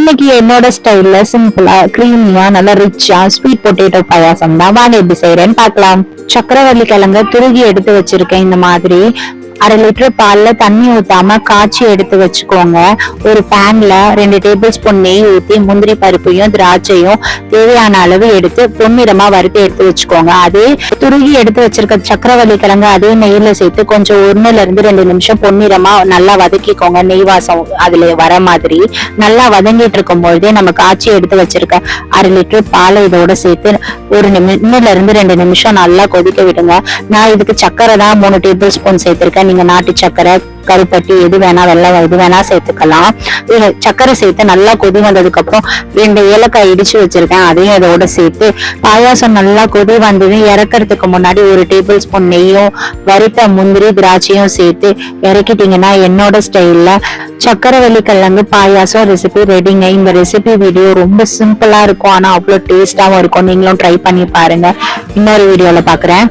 இன்னைக்கு என்னோட ஸ்டைல்ல சிம்பிளா கிரீமியா நல்லா ரிச்சா ஸ்வீட் பொட்டேட்டோ பாயாசம் தான். வாங்க எப்படி செய்யறேன்னு பார்க்கலாம். சக்கரவள்ளி கிழங்க துருகி எடுத்து வச்சிருக்கேன். இந்த மாதிரி 1/2 லிட்டர் பால்ல தண்ணி ஊத்தாம காய்ச்சி எடுத்து வச்சுக்கோங்க. ஒரு பேன்ல 2 டேபிள் ஸ்பூன் நெய் ஊத்தி முந்திரி பருப்பையும் திராட்சையும் தேவையான அளவு எடுத்து பொன்னிறமா வறுத்து எடுத்து வச்சுக்கோங்க. அதே துருகி எடுத்து வச்சிருக்க சக்கரவள்ளி கிழங்கு அதே நெய்ல சேர்த்து கொஞ்சம் 1-2 நிமிஷம் பொன்னிறமா நல்லா வதக்கிக்கோங்க. நெய் வாசம் அதுல வர மாதிரி நல்லா வதங்கிட்டு இருக்கும் பொழுதே நம்ம காய்ச்சி எடுத்து வச்சிருக்க 1/2 லிட்டர் பாலை இதோட சேர்த்து 1-2 நிமிஷம் நல்லா கொதிக்க விடுங்க. நான் இதுக்கு சக்கரை தான் 3 டேபிள் ஸ்பூன் சேர்த்திருக்கேன். நீங்க நாட்டு சக்கரை, கருப்பட்டி எது வேணா, வெள்ளம் எது வேணா சேர்த்துக்கலாம். இதுல சக்கரை சேர்த்து நல்லா கொதி வந்ததுக்கு அப்புறம் 2 ஏலக்காய் இடிச்சு வச்சிருக்கேன், அதையும் இதோட சேர்த்து பாயாசம் நல்லா கொதி வந்தது இறக்கறதுக்கு முன்னாடி 1 டேபிள் ஸ்பூன் நெய்யும் வறுத்த முந்திரி திராட்சையும் சேர்த்து இறக்கிட்டீங்கன்னா என்னோட ஸ்டைல்ல சக்கரவள்ளி கிழங்கு பாயாசம் ரெசிபி ரெடிங்க. இந்த ரெசிபி வீடியோ ரொம்ப சிம்பிளா இருக்கும், ஆனா அவ்வளவு டேஸ்டாவும் இருக்கும். நீங்களும் ட்ரை பண்ணி பாருங்க. இன்னொரு வீடியோல பாக்குறேன்.